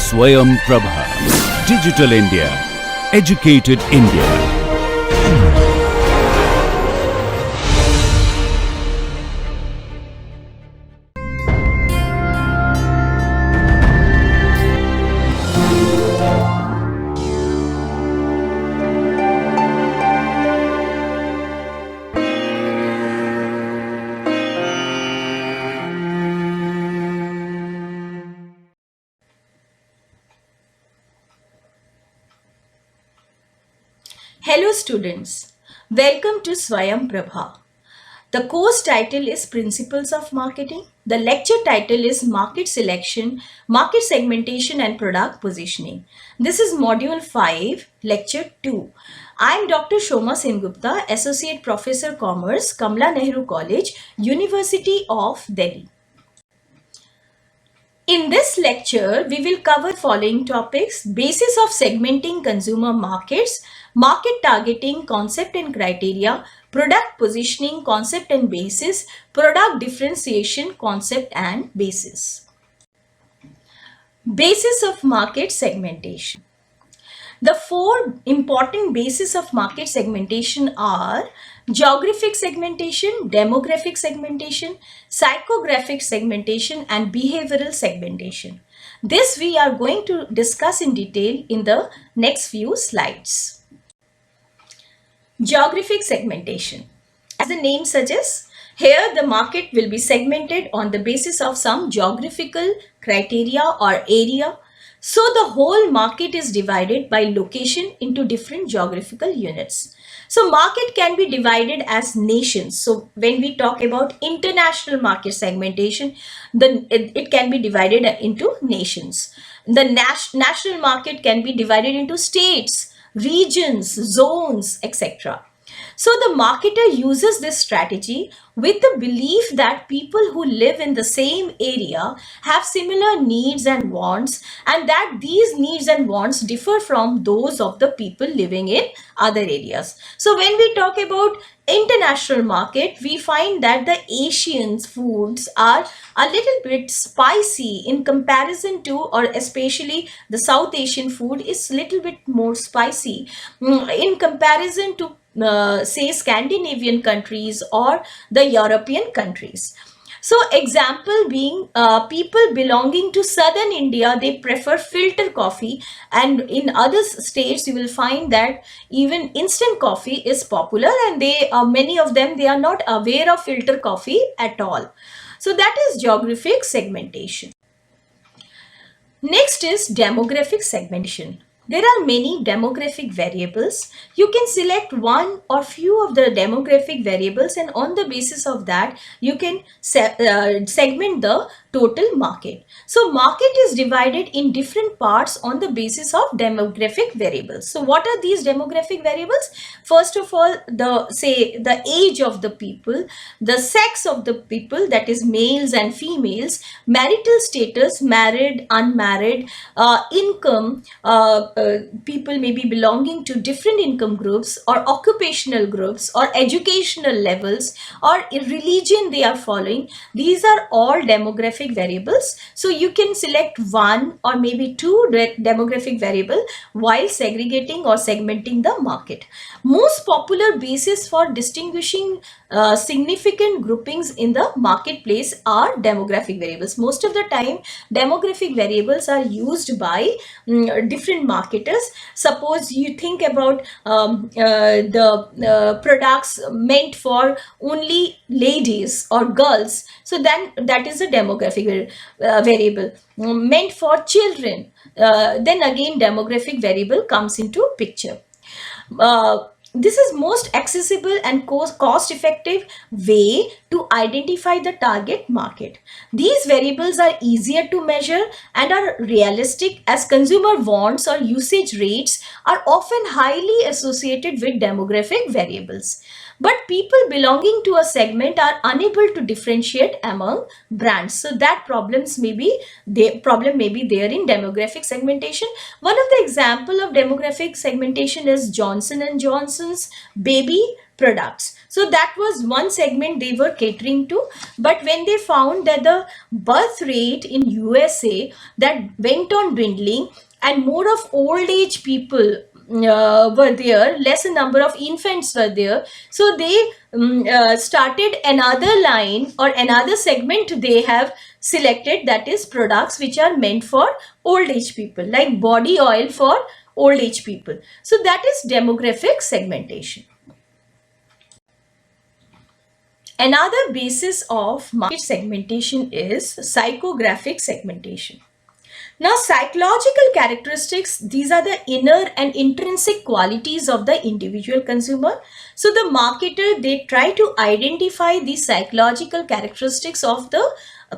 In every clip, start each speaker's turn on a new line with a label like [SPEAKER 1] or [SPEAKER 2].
[SPEAKER 1] Swayam Prabha. Digital India. Educated India.
[SPEAKER 2] Hello students, welcome to Swayam Prabha. The course title is Principles of Marketing. The lecture title is Market Selection, Market Segmentation and Product Positioning. This is Module 5, Lecture 2. I am Dr. Shoma Sengupta, Associate Professor Commerce, Kamla Nehru College, University of Delhi. In this lecture, we will cover following topics: basis of segmenting consumer markets, market targeting concept and criteria, product positioning concept and basis, product differentiation concept and basis. Basis of market segmentation. The four important bases of market segmentation are geographic segmentation, demographic segmentation, psychographic segmentation, and behavioral segmentation. This we are going to discuss in detail in the next few slides. Geographic segmentation. As the name suggests, here the market will be segmented on the basis of some geographical criteria or area. So the whole market is divided by location into different geographical units. So market can be divided as nations. So when we talk about international market segmentation, then it can be divided into nations. The national market can be divided into states, regions, zones, etc. So the marketer uses this strategy with the belief that people who live in the same area have similar needs and wants, and that these needs and wants differ from those of the people living in other areas. So when we talk about international market, we find that the Asian foods are a little bit spicy in comparison to, or especially the South Asian food is little bit more spicy in comparison to say Scandinavian countries or the European countries. So example being people belonging to southern India, they prefer filter coffee, and in other states you will find that even instant coffee is popular, and they many of them, they are not aware of filter coffee at all. So that is geographic segmentation. Next is demographic segmentation. There are many demographic variables. You can select one or few of the demographic variables, and on the basis of that, you can segment the total market. So market is divided in different parts on the basis of demographic variables. So what are these demographic variables? First of all, the age of the people, the sex of the people, that is males and females, marital status, married, unmarried, income, people may be belonging to different income groups or occupational groups or educational levels or religion they are following. These are all demographic variables. So you can select one or maybe two demographic variable while segregating or segmenting the market. Most popular basis for distinguishing significant groupings in the marketplace are demographic variables. Most of the time, demographic variables are used by different marketers. Suppose you think about the products meant for only ladies or girls, so then that is a demographic variable. Meant for children, then again demographic variable comes into picture. This is most accessible and cost effective way to identify the target market. These variables are easier to measure and are realistic, as consumer wants or usage rates are often highly associated with demographic variables. but people belonging to a segment are unable to differentiate among brands. So that problem may be there in demographic segmentation. One of the example of demographic segmentation is Johnson and Johnson's baby products. So that was one segment they were catering to, but when they found that the birth rate in USA that went on dwindling and more of old age people were there, lesser number of infants were there, so they started another line or another segment they have selected, that is products which are meant for old age people, like body oil for old age people. So that is demographic segmentation. Another basis of market segmentation is psychographic segmentation. Now, psychological characteristics, these are the inner and intrinsic qualities of the individual consumer. So the marketer, they try to identify the psychological characteristics of the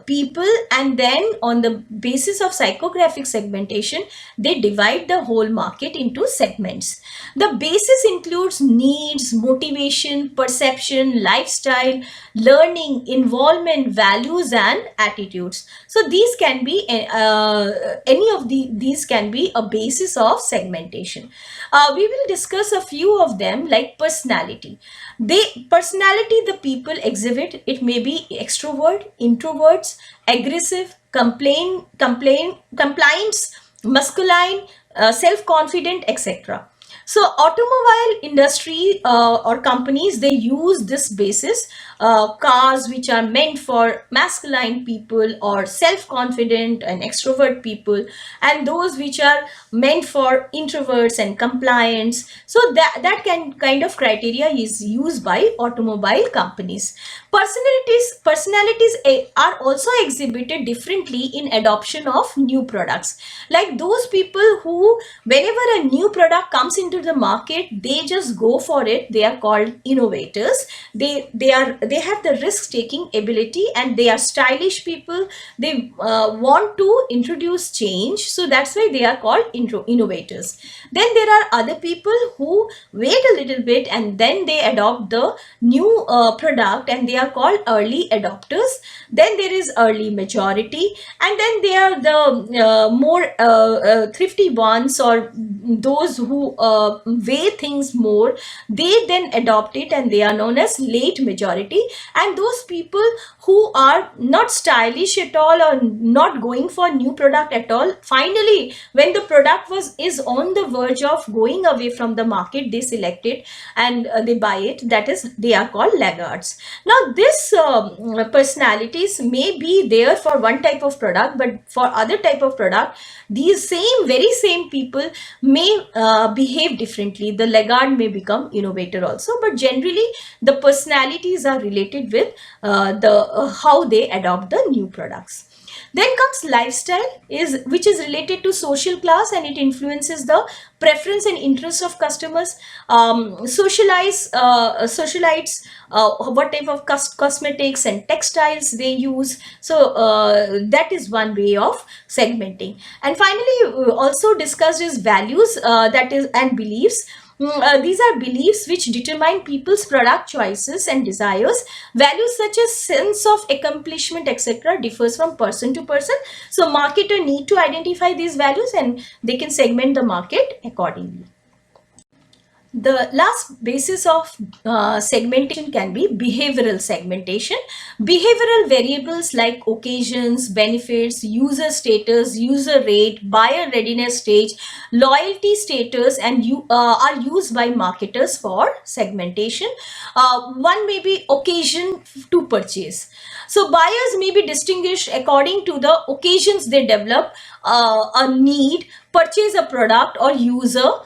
[SPEAKER 2] people, and then on the basis of psychographic segmentation, they divide the whole market into segments. The basis includes needs, motivation, perception, lifestyle, learning, involvement, values, and attitudes. So these can be any of these can be a basis of segmentation. We will discuss a few of them, like personality. The people exhibit, it may be extrovert, introverts, aggressive, compliance, masculine, self-confident, etc. So automobile industry or companies, they use this basis, cars which are meant for masculine people or self-confident and extrovert people, and those which are meant for introverts and compliance. So that kind of criteria is used by automobile companies. Personalities are also exhibited differently in adoption of new products. Like those people who, whenever a new product comes into the market, they just go for it. They are called innovators. They have the risk-taking ability, and they are stylish people. They want to introduce change, so that's why they are called innovators. Then there are other people who wait a little bit and then they adopt the new product, and they are called early adopters. Then there is early majority, and then they are the more thrifty ones, or those who weigh things more. They then adopt it, and they are known as late majority. And those people who are not stylish at all or not going for new product at all, finally when the product is on the verge of going away from the market, they select it and they buy it. That is, they are called laggards. Now this personalities may be there for one type of product, but for other type of product, these very same people may behave differently. The laggard may become innovator also, but generally the personalities are related with how they adopt the new products. Then comes lifestyle, which is related to social class, and it influences the preference and interest of customers. Socialites, what type of cosmetics and textiles they use. So that is one way of segmenting. And finally, also discussed is values, that is, and beliefs. These are beliefs which determine people's product choices and desires. Values such as sense of accomplishment, etc., differs from person to person. So marketer need to identify these values, and they can segment the market accordingly. The last basis of segmentation can be behavioral segmentation. Behavioral variables like occasions, benefits, user status, user rate, buyer readiness stage, loyalty status, and are used by marketers for segmentation. One may be occasion to purchase. So buyers may be distinguished according to the occasions they develop a need, purchase a product, or use a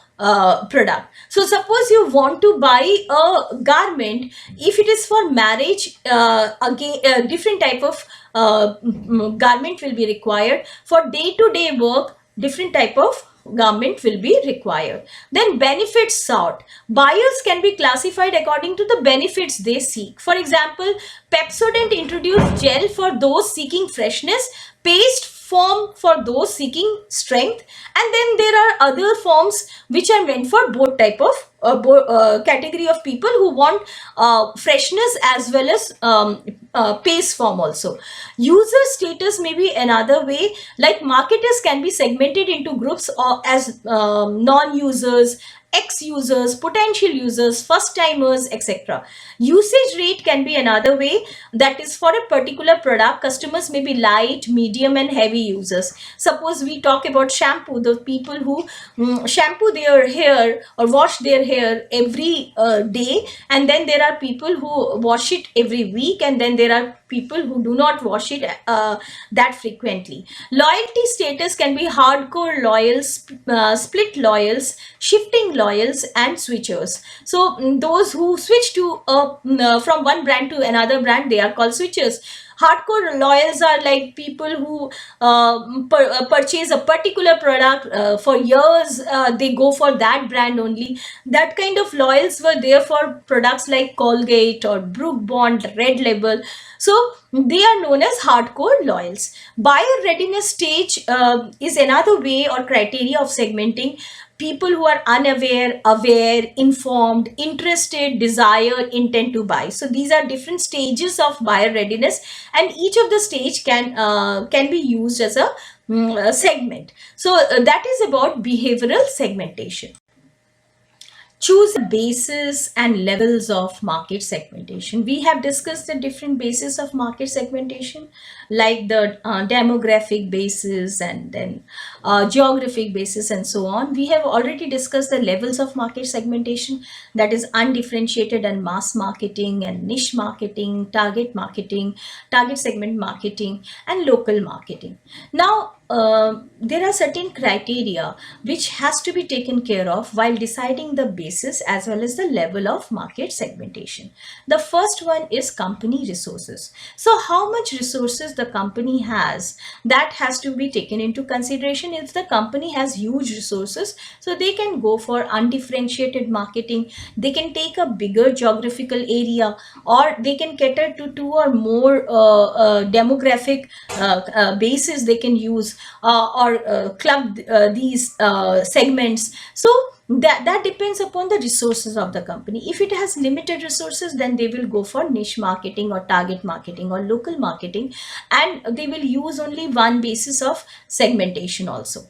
[SPEAKER 2] product. So suppose you want to buy a garment. If it is for marriage, again a different type of garment will be required. For day-to-day work, different type of garment will be required. Then benefits sought. Buyers can be classified according to the benefits they seek. For example, Pepsodent introduced gel for those seeking freshness, paste form for those seeking strength, and then there are other forms which are meant for both type of category of people who want freshness as well as pace form also. User status may be another way, like marketers can be segmented into groups or as non-users, ex-users, potential users, first timers, etc. Usage rate can be another way, that is for a particular product customers may be light, medium and heavy users. Suppose we talk about shampoo, the people who shampoo their hair or wash their hair every day, and then there are people who wash it every week, and then there are people who do not wash it that frequently. Loyalty status can be hardcore loyals, split loyals, shifting loyals and switchers. So those who switch to from one brand to another brand, they are called switchers. Hardcore loyals are like people who purchase a particular product for years, they go for that brand only. That kind of loyals were there for products like Colgate or Brook Bond, Red Label. So they are known as hardcore loyals. Buyer readiness stage is another way or criteria of segmenting people who are unaware, aware, informed, interested, desire, intent to buy. So these are different stages of buyer readiness, and each of the stage can be used as a segment. So that is about behavioral segmentation. Choose the basis and levels of market segmentation. We have discussed the different bases of market segmentation, like the demographic basis and then geographic basis and so on. We have already discussed the levels of market segmentation, that is undifferentiated and mass marketing and niche marketing, target segment marketing and local marketing. Now there are certain criteria which has to be taken care of while deciding the basis as well as the level of market segmentation. The first one is company resources. So how much resources the company has, that has to be taken into consideration. If the company has huge resources, so they can go for undifferentiated marketing, they can take a bigger geographical area, or they can cater to two or more demographic bases they can use, or club these segments. So that depends upon the resources of the company. If it has limited resources, then they will go for niche marketing or target marketing or local marketing, and they will use only one basis of segmentation also.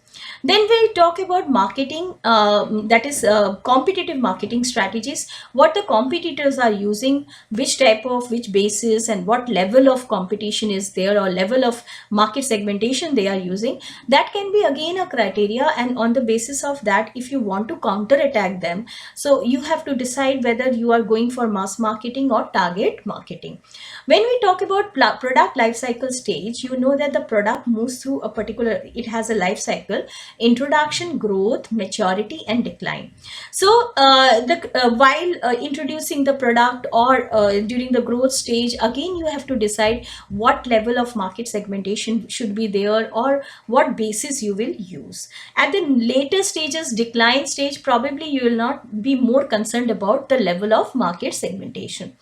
[SPEAKER 2] Then we talk about marketing, that is competitive marketing strategies, what the competitors are using, which basis and what level of competition is there or level of market segmentation they are using. That can be again a criteria, and on the basis of that, if you want to counter attack them, so you have to decide whether you are going for mass marketing or target marketing. When we talk about product life cycle stage, you know that the product moves through a particular, it has a life cycle: introduction, growth, maturity and decline. So while introducing the product or during the growth stage, again you have to decide what level of market segmentation should be there or what basis you will use. At the later stages, decline stage, probably you will not be more concerned about the level of market segmentation.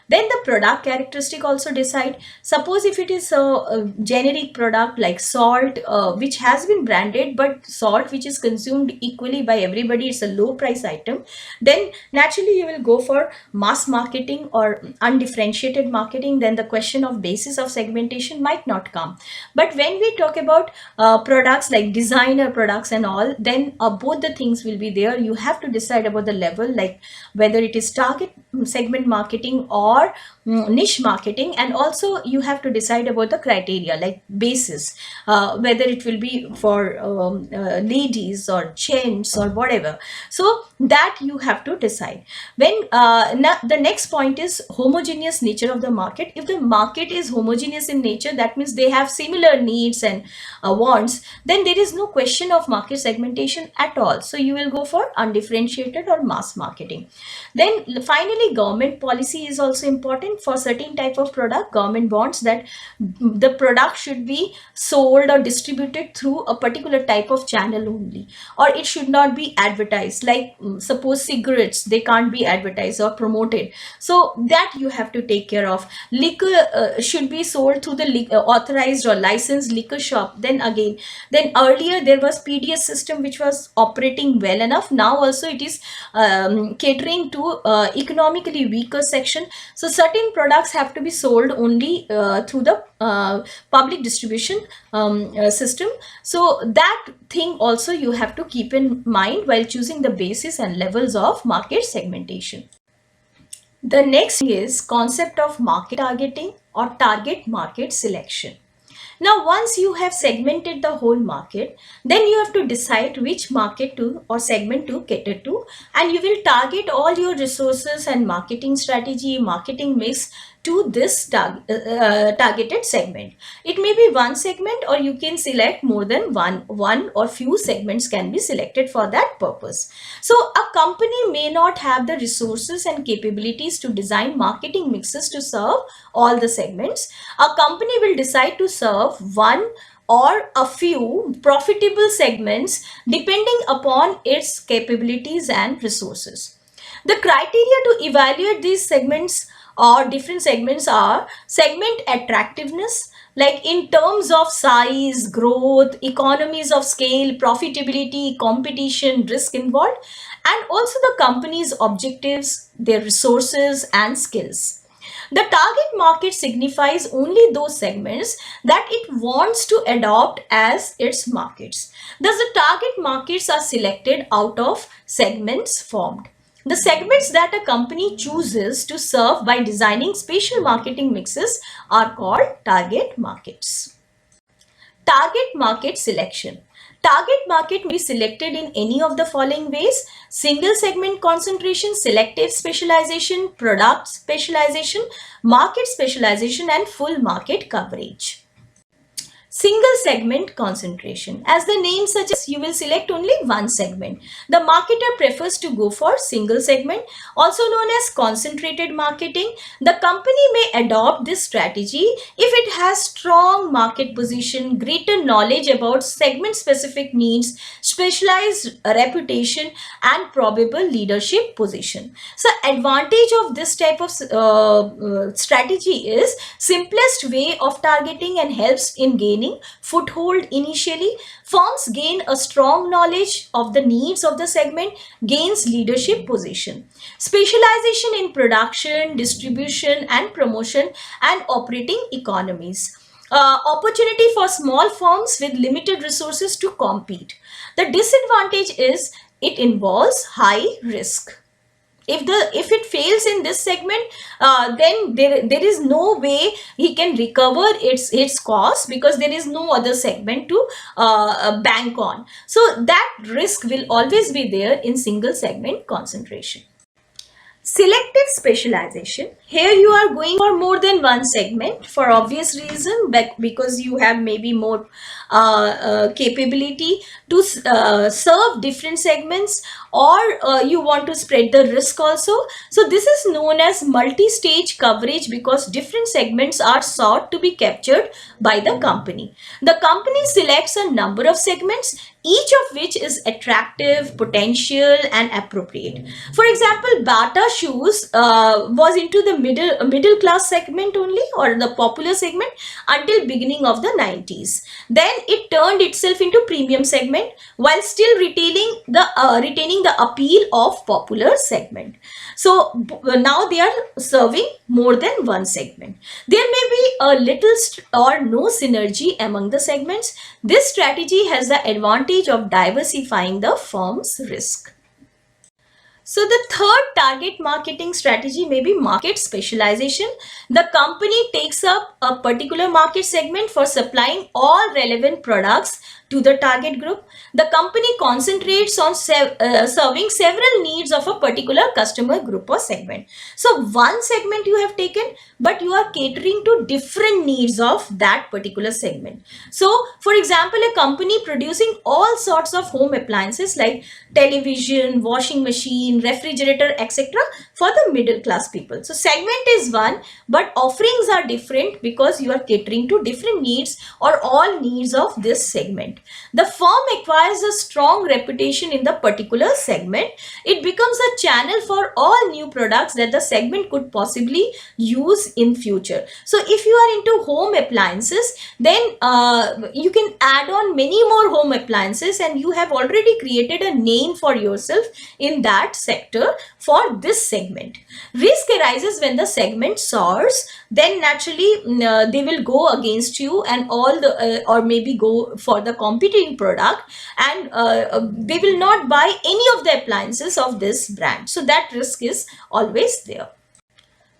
[SPEAKER 2] Then the product characteristic also decide. Suppose if it is a generic product like salt, which has been branded, but salt which is consumed equally by everybody, it's a low price item, then naturally you will go for mass marketing or undifferentiated marketing. Then the question of basis of segmentation might not come. But when we talk about products like designer products and all, then both the things will be there. You have to decide about the level, like whether it is target segment marketing or niche marketing, and also you have to decide about the criteria like basis, whether it will be for ladies or gents or whatever. So that you have to decide. When the next point is homogeneous nature of the market. If the market is homogeneous in nature, that means they have similar needs and wants, then there is no question of market segmentation at all. So you will go for undifferentiated or mass marketing. Then finally, government policy is also important. requirement for certain type of product. Government wants that the product should be sold or distributed through a particular type of channel only, or it should not be advertised. Like suppose cigarettes, they can't be advertised or promoted, so that you have to take care of. Liquor should be sold through the authorized or licensed liquor shop. Then earlier there was PDS system which was operating well enough. Now also it is catering to economically weaker section. So certain products have to be sold only through the public distribution system. So that thing also you have to keep in mind while choosing the basis and levels of market segmentation. The next is concept of market targeting or target market selection. Now, once you have segmented the whole market, then you have to decide which market to or segment to cater to, and you will target all your resources and marketing strategy, marketing mix to this targeted segment. It may be one segment, or you can select more than one or few segments can be selected for that purpose. So a company may not have the resources and capabilities to design marketing mixes to serve all the segments. A company will decide to serve one or a few profitable segments depending upon its capabilities and resources. The criteria to evaluate these segments or different segments are segment attractiveness, like in terms of size, growth, economies of scale, profitability, competition, risk involved, and also the company's objectives, their resources and skills. The target market signifies only those segments that it wants to adopt as its markets. Thus, the target markets are selected out of segments formed. The segments that a company chooses to serve by designing special marketing mixes are called target markets. Target market selection. Target market may be selected in any of the following ways: single segment concentration, selective specialization, product specialization, market specialization, and full market coverage. Single segment concentration. As the name suggests, you will select only one segment. The marketer prefers to go for single segment, also known as concentrated marketing. The company may adopt this strategy if it has strong market position, greater knowledge about segment specific needs, specialized reputation, and probable leadership position. So advantage of this type of strategy is simplest way of targeting and helps in gaining foothold initially. Firms gain a strong knowledge of the needs of the segment, gains leadership position. Specialization in production, distribution and promotion, and operating economies. Opportunity for small firms with limited resources to compete. The disadvantage is it involves high risk. If it fails in this segment, then there is no way he can recover its cost, because there is no other segment to bank on. So that risk will always be there in single segment concentration. Selective specialization. Here you are going for more than one segment for obvious reason, because you have maybe more capability to serve different segments, or you want to spread the risk also. So this is known as multi-stage coverage, because different segments are sought to be captured by the company. The company selects a number of segments, each of which is attractive, potential and appropriate. For example, Bata shoes was into the middle class segment only, or the popular segment, until beginning of the 90s. Then it turned itself into premium segment while still retaining the appeal of popular segment. So now they are serving more than one segment. There may be a little or no synergy among the segments. This strategy has the advantage of diversifying the firm's risk. So the third target marketing strategy may be market specialization. The company takes up a particular market segment for supplying all relevant products to the target group. The company concentrates on serving several needs of a particular customer group or segment. So one segment you have taken, but you are catering to different needs of that particular segment. So for example, a company producing all sorts of home appliances like television, washing machine, machine, refrigerator, etc. for the middle class people. So segment is one, but offerings are different because you are catering to different needs or all needs of this segment. The firm acquires a strong reputation in the particular segment. It becomes a channel for all new products that the segment could possibly use in future. So if you are into home appliances, then you can add on many more home appliances, and you have already created a name for yourself in that sector for this segment. Risk arises when the segment soars, then naturally they will go against you and all the or maybe go for the competing product, and they will not buy any of the appliances of this brand. So that risk is always there.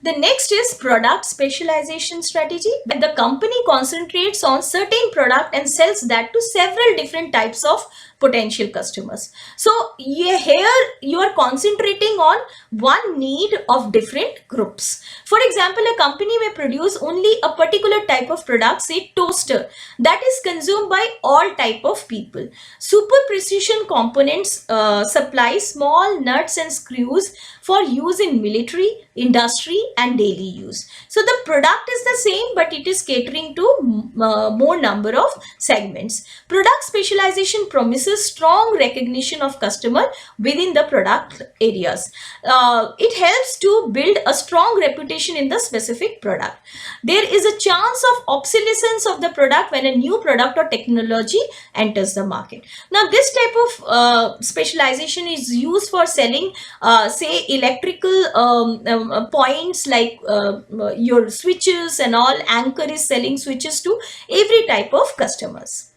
[SPEAKER 2] The next is product specialization strategy. When the company concentrates on certain product and sells that to several different types of potential customers. So here you are concentrating on one need of different groups. For example, a company may produce only a particular type of product, say toaster, that is consumed by all type of people. Super precision components supply small nuts and screws for use in military, industry and daily use. So the product is the same, but it is catering to more number of segments. Product specialization promises strong recognition of customer within the product areas. It helps to build a strong reputation in the specific product. There is a chance of obsolescence of the product when a new product or technology enters the market. Now this type of specialization is used for selling say electrical points like your switches and all. Anchor is selling switches to every type of customers.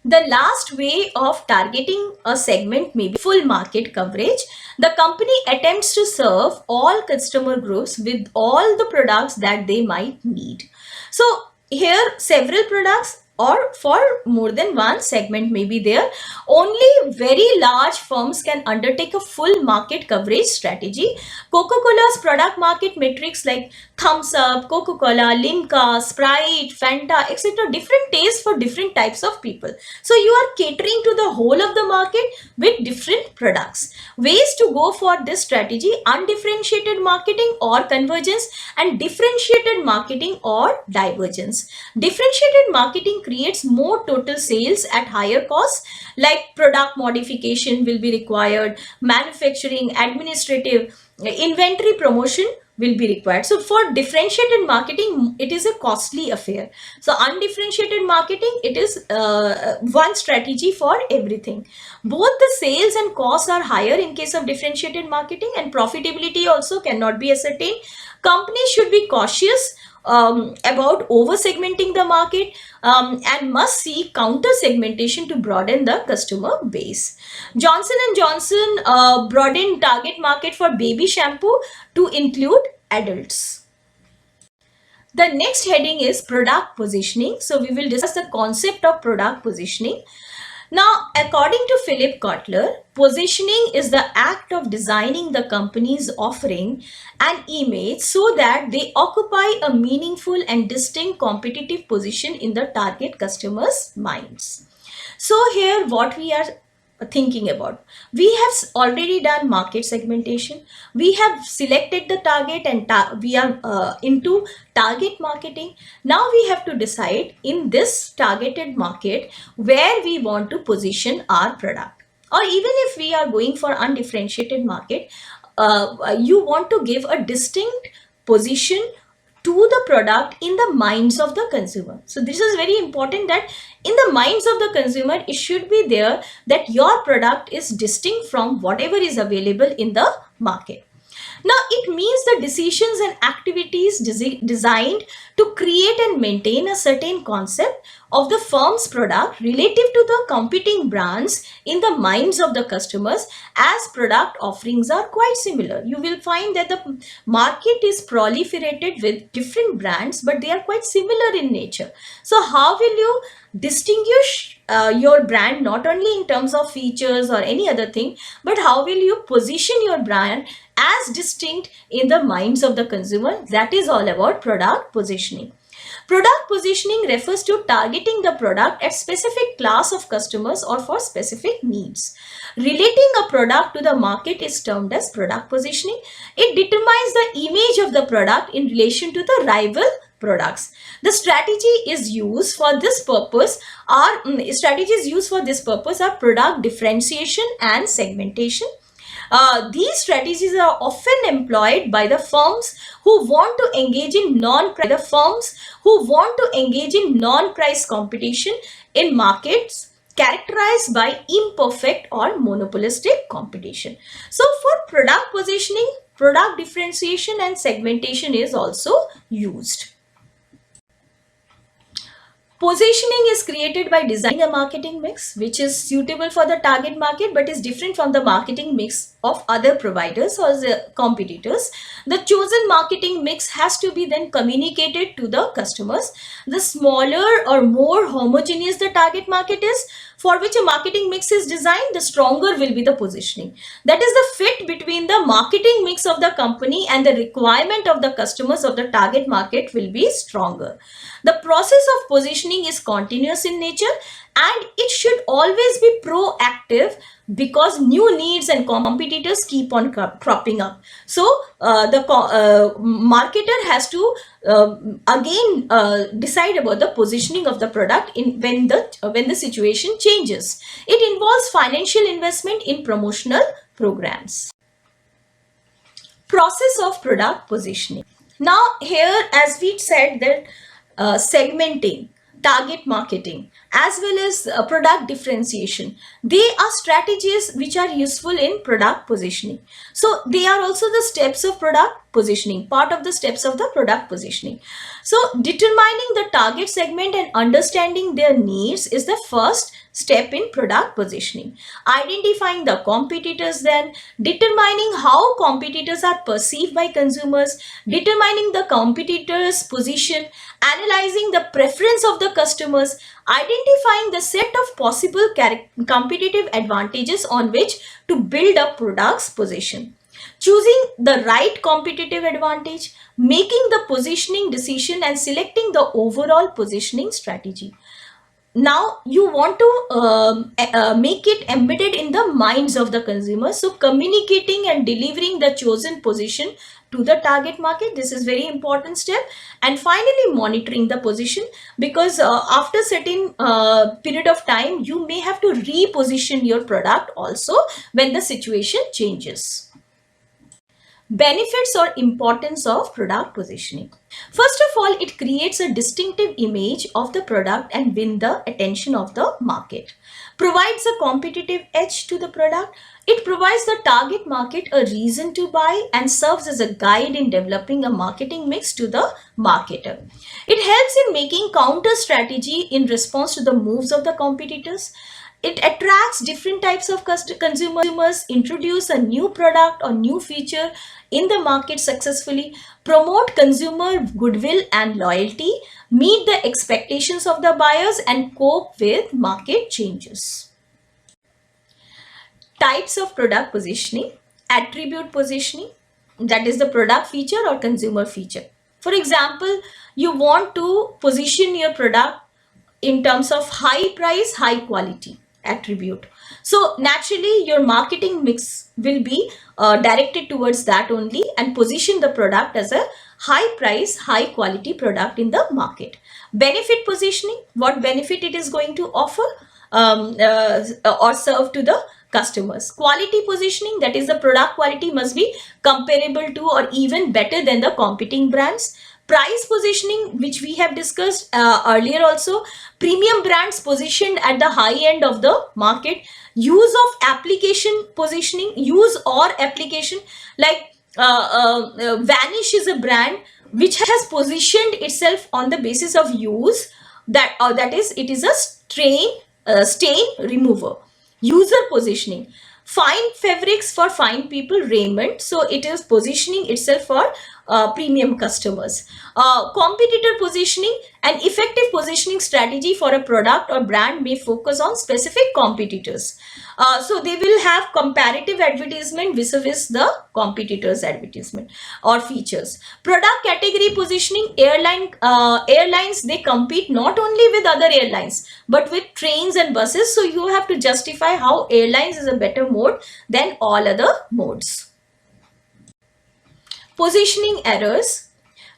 [SPEAKER 2] The last way of targeting a segment may be full market coverage. The company attempts to serve all customer groups with all the products that they might need. So here several products or for more than one segment may be there. Only very large firms can undertake a full market coverage strategy. Coca-Cola's product market metrics like Thumbs Up, Coca-Cola, Limca, Sprite, Fanta, etc. different tastes for different types of people. So you are catering to the whole of the market with different products. Ways to go for this strategy: undifferentiated marketing or convergence, and differentiated marketing or divergence. Differentiated marketing creates more total sales at higher costs, like product modification will be required, manufacturing, administrative, inventory promotion will be required. So for differentiated marketing, it is a costly affair. So undifferentiated marketing, it is one strategy for everything. Both the sales and costs are higher in case of differentiated marketing, and profitability also cannot be ascertained. Companies should be cautious about over segmenting the market and must seek counter segmentation to broaden the customer base. Johnson & Johnson broadened target market for baby shampoo to include adults. The next heading is product positioning. So we will discuss the concept of product positioning. Now, according to Philip Kotler, positioning is the act of designing the company's offering and image so that they occupy a meaningful and distinct competitive position in the target customer's minds. So here what we are thinking about, we have already done market segmentation, we have selected the target, and we are into target marketing. Now we have to decide in this targeted market where we want to position our product. Or even if we are going for undifferentiated market, you want to give a distinct position to the product in the minds of the consumer. So this is very important, that in the minds of the consumer, it should be there that your product is distinct from whatever is available in the market. Now, it means the decisions and activities designed to create and maintain a certain concept of the firm's product relative to the competing brands in the minds of the customers, as product offerings are quite similar. You will find that the market is proliferated with different brands, but they are quite similar in nature. So how will you distinguish your brand, not only in terms of features or any other thing, but how will you position your brand as distinct in the minds of the consumer? That is all about product positioning. Product positioning refers to targeting the product at specific class of customers or for specific needs. Relating a product to the market is termed as product positioning. It determines the image of the product in relation to the rival products. The strategies used for this purpose are product differentiation and segmentation. These strategies are often employed by the firms who want to engage in non-price competition in markets characterized by imperfect or monopolistic competition. So for product positioning, product differentiation and segmentation is also used. Positioning is created by designing a marketing mix which is suitable for the target market but is different from the marketing mix of other providers or the competitors. The chosen marketing mix has to be then communicated to the customers. The smaller or more homogeneous the target market is for which a marketing mix is designed, the stronger will be the positioning. That is the fit between the marketing mix of the company and the requirement of the customers of the target market will be stronger. The process of positioning is continuous in nature and it should always be proactive because new needs and competitors keep on cropping up. So the marketer has to again decide about the positioning of the product when the situation changes. It involves financial investment in promotional programs. Process of product positioning. Now here, as we said, that segmenting, target marketing, as well as product differentiation, they are strategies which are useful in product positioning. So they are also the steps of product positioning, part of the steps of the product positioning. So determining the target segment and understanding their needs is the first step in product positioning. Identifying the competitors, then determining how competitors are perceived by consumers, determining the competitors' position, analyzing the preference of the customers, identifying the set of possible competitive advantages on which to build a product's position, choosing the right competitive advantage, making the positioning decision and selecting the overall positioning strategy. Now you want to make it embedded in the minds of the consumer. So communicating and delivering the chosen position to the target market, this is very important step. And finally monitoring the position, because after certain period of time you may have to reposition your product also when the situation changes. Benefits or importance of product positioning. First of all, it creates a distinctive image of the product and win the attention of the market. Provides a competitive edge to the product. It provides the target market a reason to buy and serves as a guide in developing a marketing mix to the marketer. It helps in making counter strategy in response to the moves of the competitors. It attracts different types of consumers, introduce a new product or new feature in the market successfully, promote consumer goodwill and loyalty, meet the expectations of the buyers and cope with market changes. Types of product positioning. Attribute positioning, that is the product feature or consumer feature. For example, you want to position your product in terms of high price, high quality attribute. So naturally your marketing mix will be directed towards that only and position the product as a high price, high quality product in the market. Benefit positioning, what benefit it is going to offer or serve to the customers. Quality positioning, that is the product quality must be comparable to or even better than the competing brands. Price positioning, which we have discussed earlier also, premium brands positioned at the high end of the market. Use of application positioning, use or application, like Vanish is a brand which has positioned itself on the basis of use, that is, it is a stain remover. User positioning, fine fabrics for fine people, raiment, so it is positioning itself for premium customers. Competitor positioning, an effective positioning strategy for a product or brand may focus on specific competitors. So they will have comparative advertisement vis-a-vis the competitors advertisement or features. Product category positioning, airlines, they compete not only with other airlines but with trains and buses. So you have to justify how airlines is a better mode than all other modes. Positioning errors.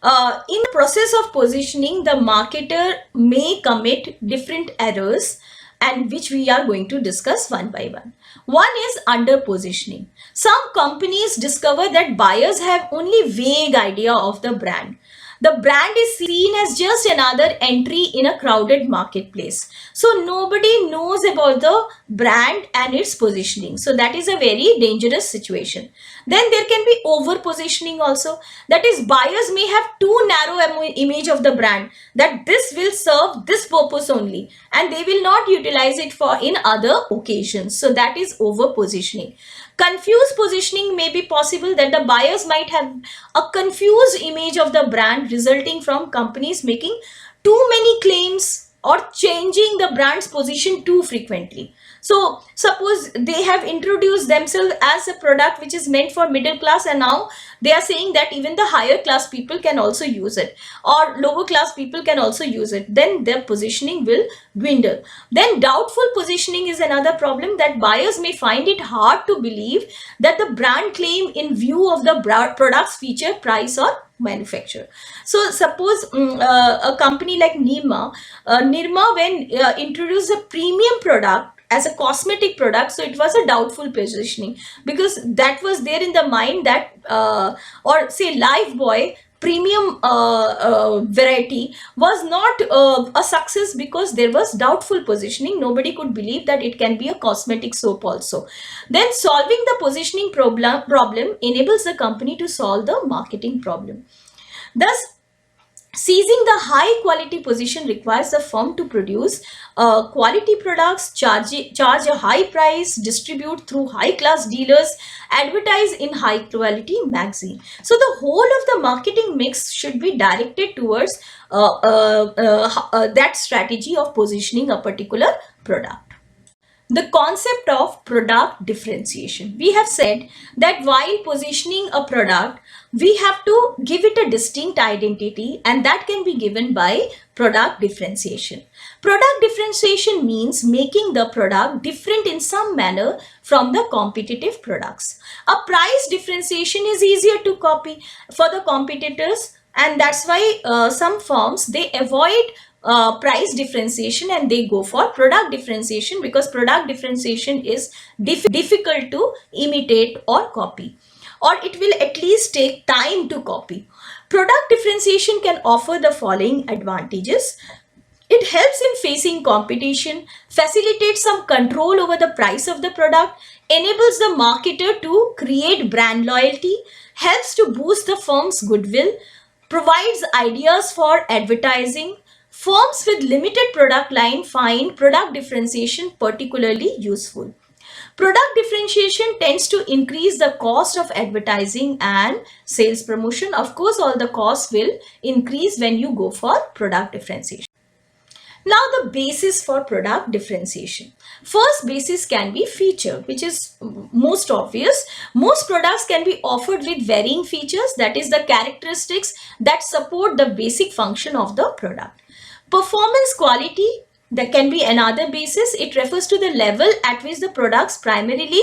[SPEAKER 2] In the process of positioning, the marketer may commit different errors, and which we are going to discuss one by one. One is under positioning. Some companies discover that buyers have only vague idea of the brand. The brand is seen as just another entry in a crowded marketplace. So nobody knows about the brand and its positioning. So that is a very dangerous situation. Then there can be over positioning also. That is, buyers may have too narrow image of the brand, that this will serve this purpose only, and they will not utilize it for in other occasions. So that is over positioning. Confused positioning may be possible, that the buyers might have a confused image of the brand resulting from companies making too many claims or changing the brand's position too frequently. So suppose they have introduced themselves as a product which is meant for middle class, and now they are saying that even the higher class people can also use it, or lower class people can also use it, then their positioning will dwindle. Then doubtful positioning is another problem, that buyers may find it hard to believe that the brand claim in view of the product's feature, price, or manufacturer. So suppose a company like Nirma, when introduced a premium product as a cosmetic product, so it was a doubtful positioning, because that was there in the mind that or say Lifebuoy premium variety was not a success, because there was doubtful positioning. Nobody could believe that it can be a cosmetic soap also. Then solving the positioning problem enables the company to solve the marketing problem. Thus, seizing the high quality position requires the firm to produce quality products, charge a high price, distribute through high class dealers, advertise in high quality magazine. So the whole of the marketing mix should be directed towards that strategy of positioning a particular product. The concept of product differentiation. We have said that while positioning a product, we have to give it a distinct identity, and that can be given by product differentiation. Product differentiation means making the product different in some manner from the competitive products. A price differentiation is easier to copy for the competitors, and that's why some firms, they avoid price differentiation and they go for product differentiation, because product differentiation is difficult to imitate or copy, or it will at least take time to copy. Product differentiation can offer the following advantages. It helps in facing competition, facilitates some control over the price of the product, enables the marketer to create brand loyalty, helps to boost the firm's goodwill, provides ideas for advertising. Firms with limited product line find product differentiation particularly useful. Product differentiation tends to increase the cost of advertising and sales promotion. Of course, all the costs will increase when you go for product differentiation. Now, the basis for product differentiation. First basis can be feature, which is most obvious. Most products can be offered with varying features, that is the characteristics that support the basic function of the product. Performance quality, that can be another basis. It refers to the level at which the product's primary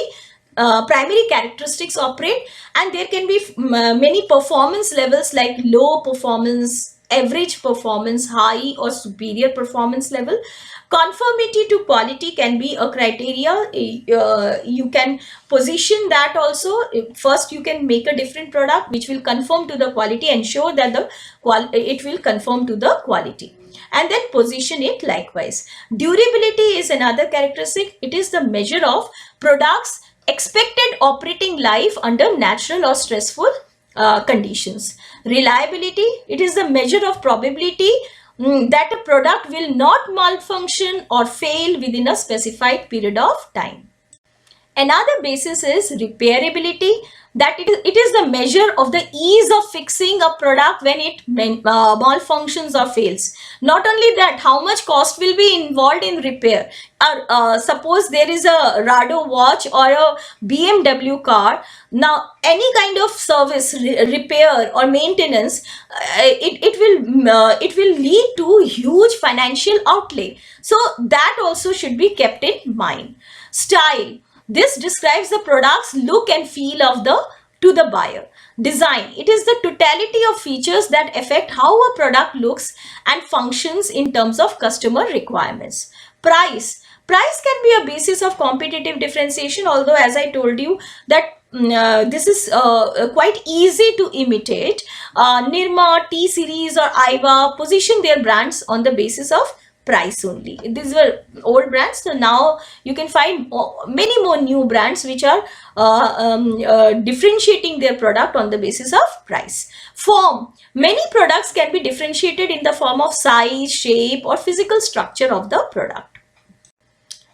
[SPEAKER 2] characteristics operate, and there can be many performance levels like low performance, average performance, high or superior performance level. Conformity to quality can be a criteria. You can position that also. First, you can make a different product which will conform to the quality, ensure that it will conform to the quality, and then position it likewise. Durability is another characteristic. It is the measure of products' expected operating life under natural or stressful conditions. Reliability, it is the measure of probability that a product will not malfunction or fail within a specified period of time. Another basis is repairability, that it is the measure of the ease of fixing a product when it malfunctions or fails. Not only that, how much cost will be involved in repair. Suppose there is a Rado watch or a BMW car. Now, any kind of service, repair or maintenance, it will lead to huge financial outlay. So that also should be kept in mind. Style. This describes the product's look and feel of to the buyer. Design. It is the totality of features that affect how a product looks and functions in terms of customer requirements. Price. Price can be a basis of competitive differentiation, although as I told you that this is quite easy to imitate. Nirma, T-Series or Aiwa position their brands on the basis of price only. These were old brands, so now you can find many more new brands which are differentiating their product on the basis of price. Form. Many products can be differentiated in the form of size, shape or physical structure of the product.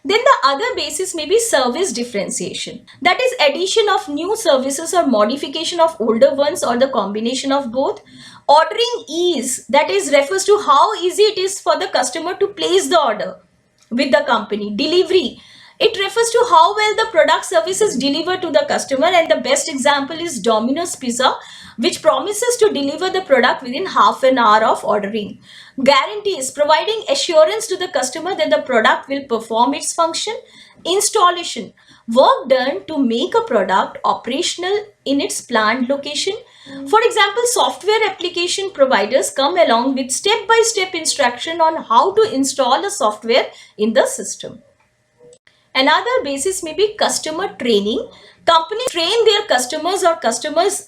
[SPEAKER 2] Then the other basis may be service differentiation. That is addition of new services or modification of older ones or the combination of both. Ordering ease, that is refers to how easy it is for the customer to place the order with the company. Delivery, it refers to how well the product service is delivered to the customer, and the best example is Domino's Pizza, which promises to deliver the product within half an hour of ordering. Guarantees, providing assurance to the customer that the product will perform its function. Installation, work done to make a product operational in its planned location. For example, software application providers come along with step-by-step instruction on how to install a software in the system. Another basis may be customer training. Companies train their customers or customers'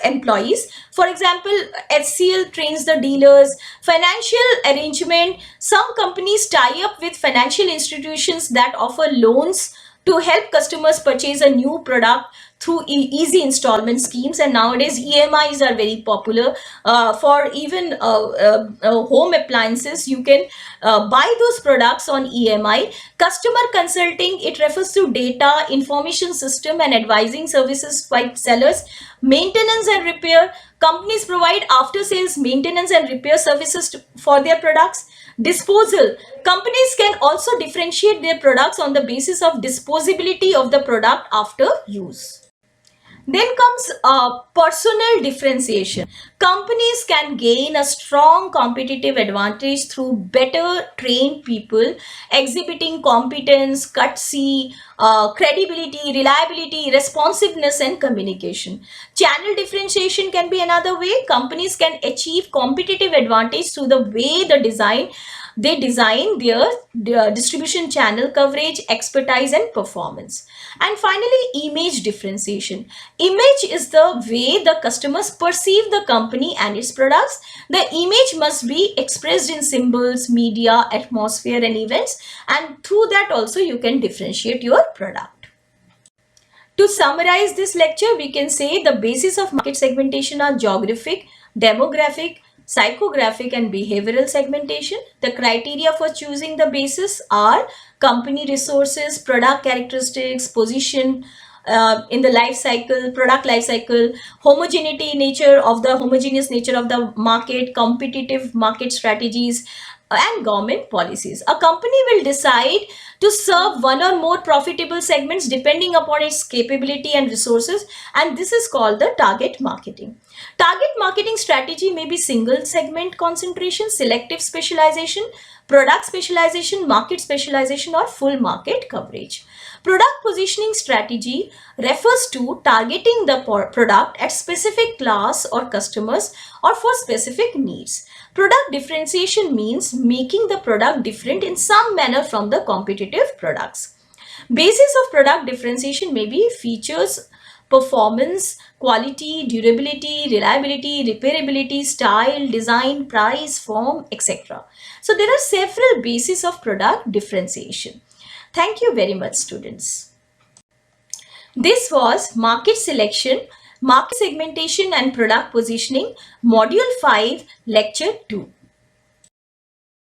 [SPEAKER 2] employees. For example, HCL trains the dealers. Financial arrangement. Some companies tie up with financial institutions that offer loans to help customers purchase a new product through easy installment schemes, and nowadays EMIs are very popular for even home appliances. You can buy those products on EMI. Customer consulting, it refers to data, information system and advising services by sellers. Maintenance and repair, companies provide after sales maintenance and repair services for their products. Disposal, companies can also differentiate their products on the basis of disposability of the product after use. Then comes personnel differentiation. Companies can gain a strong competitive advantage through better trained people exhibiting competence, courtesy, credibility, reliability, responsiveness and communication. Channel differentiation can be another way. Companies can achieve competitive advantage through the way they design their distribution channel coverage, expertise and performance. And finally, image differentiation. Image is the way the customers perceive the company and its products. The image must be expressed in symbols, media, atmosphere and events, and through that also you can differentiate your product. To summarize this lecture, we can say the basis of market segmentation are geographic, demographic, psychographic and behavioral segmentation. The criteria for choosing the basis are company resources, product characteristics, position in the life cycle, product life cycle, homogeneous nature of the market, competitive market strategies and government policies. A company will decide to serve one or more profitable segments depending upon its capability and resources, and this is called the target marketing. Target marketing strategy may be single segment concentration, selective specialization, product specialization, market specialization or full market coverage. Product positioning strategy refers to targeting the product at specific class or customers or for specific needs. Product differentiation means making the product different in some manner from the competitive products. Basis of product differentiation may be features, performance, quality, durability, reliability, repairability, style, design, price, form, etc. So there are several bases of product differentiation. Thank you very much, students. This was market selection, market segmentation and product positioning, module 5, lecture 2.